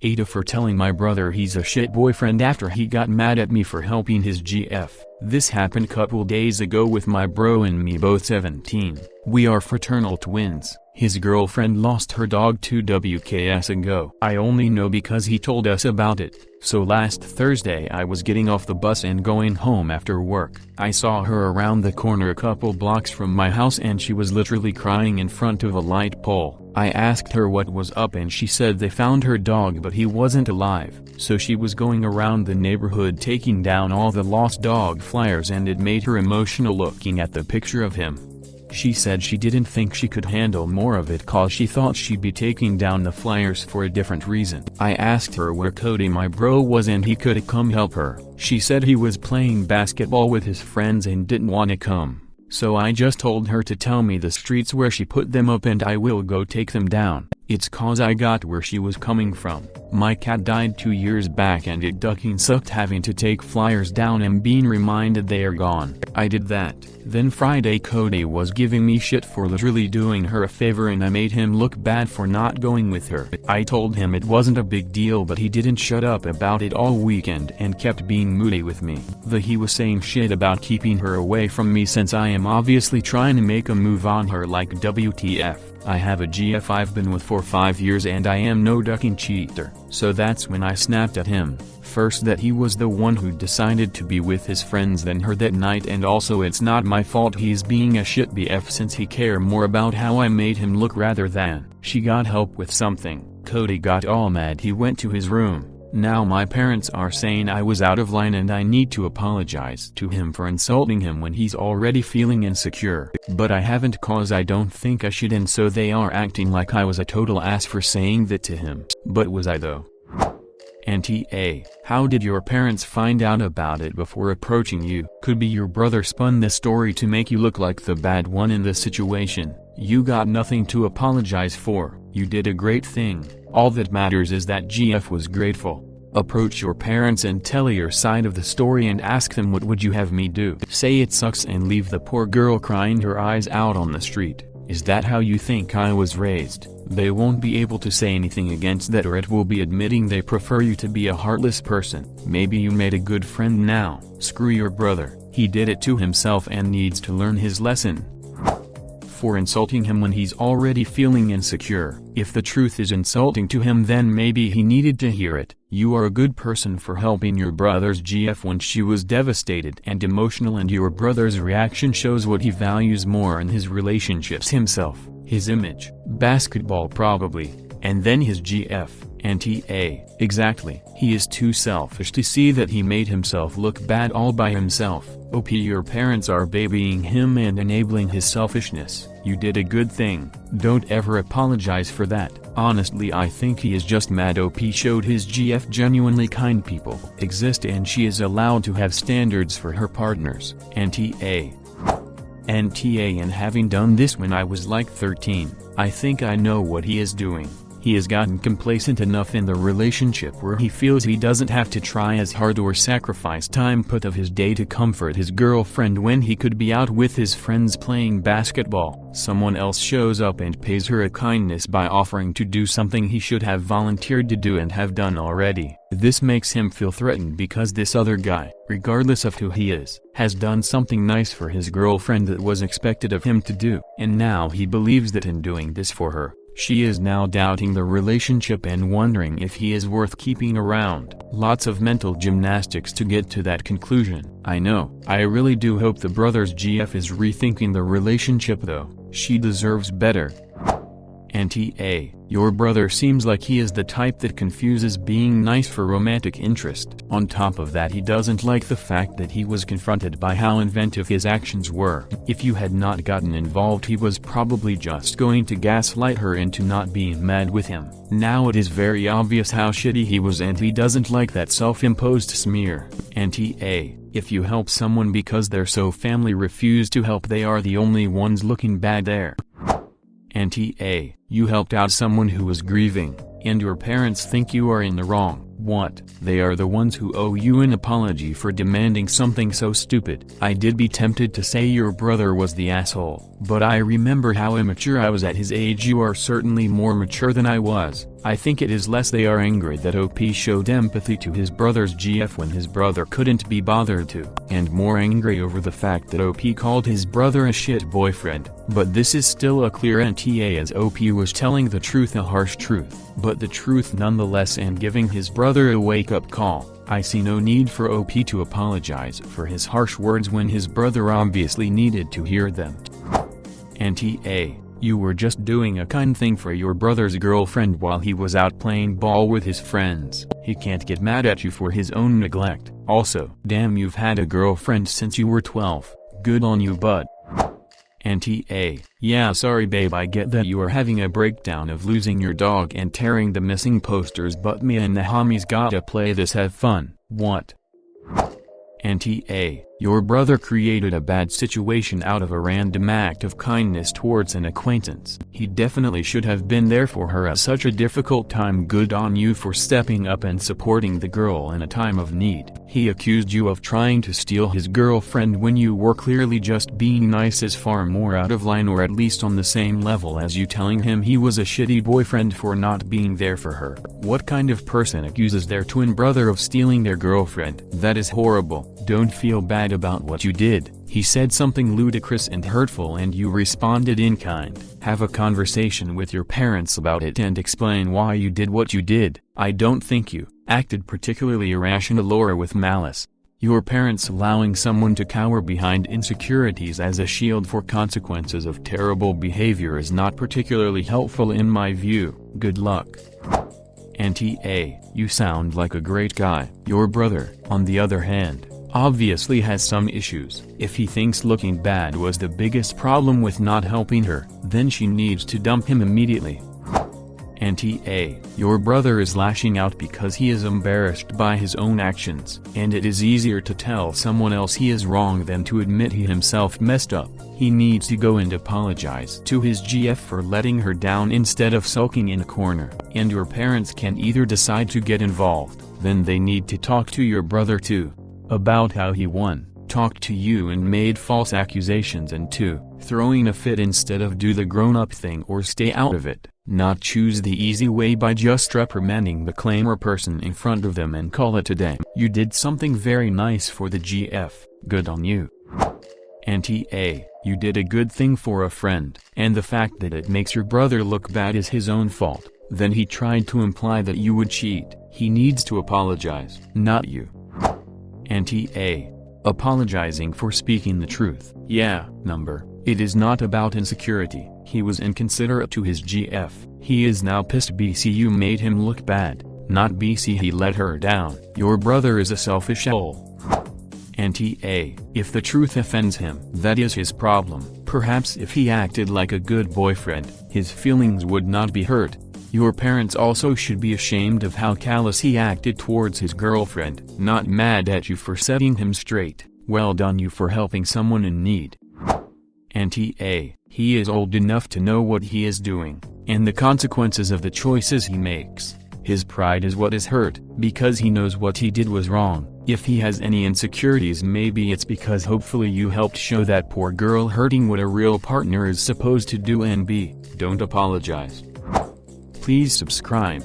AITA for telling my brother he's a shit boyfriend after he got mad at me for helping his GF. This happened couple days ago with my bro and me both 17. We are fraternal twins. His girlfriend lost her dog 2 WKS ago. I only know because he told us about it. So last Thursday I was getting off the bus and going home after work. I saw her around the corner a couple blocks from my house and she was literally crying in front of a light pole. I asked her what was up and she said they found her dog but he wasn't alive. So she was going around the neighborhood taking down all the lost dog flyers and it made her emotional looking at the picture of him. She said she didn't think she could handle more of it cause she thought she'd be taking down the flyers for a different reason. I asked her where Cody my bro was and he could come help her. She said he was playing basketball with his friends and didn't want to come. So I just told her to tell me the streets where she put them up and I will go take them down. It's cause I got where she was coming from. My cat died 2 years back and it ducking sucked having to take flyers down and being reminded they are gone. I did that. Then Friday Cody was giving me shit for literally doing her a favor and I made him look bad for not going with her. I told him it wasn't a big deal but he didn't shut up about it all weekend and kept being moody with me. He was saying shit about keeping her away from me since I am obviously trying to make a move on her like WTF. I have a GF I've been with for 5 years and I am no ducking cheater. So that's when I snapped at him. First that he was the one who decided to be with his friends than her that night and also it's not my fault he's being a shit BF since he care more about how I made him look rather than she got help with something. Cody got all mad he went to his room. Now my parents are saying I was out of line and I need to apologize to him for insulting him when he's already feeling insecure. But I haven't cause I don't think I should and so they are acting like I was a total ass for saying that to him. But was I though? NTA, how did your parents find out about it before approaching you? Could be your brother spun this story to make you look like the bad one in the situation. You got nothing to apologize for. You did a great thing. All that matters is that GF was grateful. Approach your parents and tell your side of the story and ask them what would you have me do. Say it sucks and leave the poor girl crying her eyes out on the street. Is that how you think I was raised? They won't be able to say anything against that or it will be admitting they prefer you to be a heartless person. Maybe you made a good friend now. Screw your brother. He did it to himself and needs to learn his lesson. For insulting him when he's already feeling insecure. If the truth is insulting to him then maybe he needed to hear it. You are a good person for helping your brother's GF when she was devastated and emotional and your brother's reaction shows what he values more in his relationships himself, his image, basketball probably, and then his GF. NTA, exactly. He is too selfish to see that he made himself look bad all by himself. OP your parents are babying him and enabling his selfishness. You did a good thing. Don't ever apologize for that. Honestly I think he is just mad OP showed his GF genuinely kind people exist and she is allowed to have standards for her partners. NTA and having done this when I was like 13, I think I know what he is doing. He has gotten complacent enough in the relationship where he feels he doesn't have to try as hard or sacrifice time put of his day to comfort his girlfriend when he could be out with his friends playing basketball. Someone else shows up and pays her a kindness by offering to do something he should have volunteered to do and have done already. This makes him feel threatened because this other guy, regardless of who he is, has done something nice for his girlfriend that was expected of him to do. And now he believes that in doing this for her, she is now doubting the relationship and wondering if he is worth keeping around. Lots of mental gymnastics to get to that conclusion. I know. I really do hope the brother's GF is rethinking the relationship though. She deserves better. NTA, your brother seems like he is the type that confuses being nice for romantic interest. On top of that he doesn't like the fact that he was confronted by how inventive his actions were. If you had not gotten involved he was probably just going to gaslight her into not being mad with him. Now it is very obvious how shitty he was and he doesn't like that self-imposed smear. NTA, if you help someone because their family refuse to help they are the only ones looking bad there. NTA, you helped out someone who was grieving, and your parents think you are in the wrong. What? They are the ones who owe you an apology for demanding something so stupid. I did be tempted to say your brother was the asshole, but I remember how immature I was at his age. You are certainly more mature than I was. I think it is less they are angry that OP showed empathy to his brother's GF when his brother couldn't be bothered to, and more angry over the fact that OP called his brother a shit boyfriend. But this is still a clear NTA, as OP was telling the truth, a harsh truth, but the truth nonetheless, and giving his brother a wake-up call. I see no need for OP to apologize for his harsh words when his brother obviously needed to hear them. NTA, you were just doing a kind thing for your brother's girlfriend while he was out playing ball with his friends. He can't get mad at you for his own neglect. Also, damn, you've had a girlfriend since you were 12. Good on you, bud. NTA, yeah, sorry babe, I get that you are having a breakdown of losing your dog and tearing the missing posters, but me and the homies gotta play this, have fun. What? NTA, your brother created a bad situation out of a random act of kindness towards an acquaintance. He definitely should have been there for her at such a difficult time. Good on you for stepping up and supporting the girl in a time of need. He accused you of trying to steal his girlfriend when you were clearly just being nice, is far more out of line, or at least on the same level as you telling him he was a shitty boyfriend for not being there for her. What kind of person accuses their twin brother of stealing their girlfriend? That is horrible. Don't feel bad about what you did. He said something ludicrous and hurtful and you responded in kind. Have a conversation with your parents about it and explain why you did what you did. I don't think you acted particularly irrational or with malice. Your parents allowing someone to cower behind insecurities as a shield for consequences of terrible behavior is not particularly helpful in my view. Good luck. NTA, you sound like a great guy. Your brother, on the other hand, obviously has some issues. If he thinks looking bad was the biggest problem with not helping her, then she needs to dump him immediately. NTA, your brother is lashing out because he is embarrassed by his own actions, and it is easier to tell someone else he is wrong than to admit he himself messed up. He needs to go and apologize to his GF for letting her down instead of sulking in a corner. And your parents can either decide to get involved, then they need to talk to your brother too, about how he talked to you and made false accusations, and 2, throwing a fit instead of do the grown-up thing or stay out of it, not choose the easy way by just reprimanding the claimer person in front of them and call it a day. You did something very nice for the GF, good on you. NTA, you did a good thing for a friend, and the fact that it makes your brother look bad is his own fault. Then he tried to imply that you would cheat. He needs to apologize, not you. NTA, apologizing for speaking the truth. Yeah, number, it is not about insecurity. He was inconsiderate to his GF. He is now pissed BC you made him look bad, not BC he let her down. Your brother is a selfish asshole. NTA, if the truth offends him, that is his problem. Perhaps if he acted like a good boyfriend, his feelings would not be hurt. Your parents also should be ashamed of how callous he acted towards his girlfriend. Not mad at you for setting him straight. Well done you for helping someone in need. NTA, he is old enough to know what he is doing, and the consequences of the choices he makes. His pride is what is hurt, because he knows what he did was wrong. If he has any insecurities, maybe it's because hopefully you helped show that poor girl hurting what a real partner is supposed to do and be. Don't apologize. Please subscribe.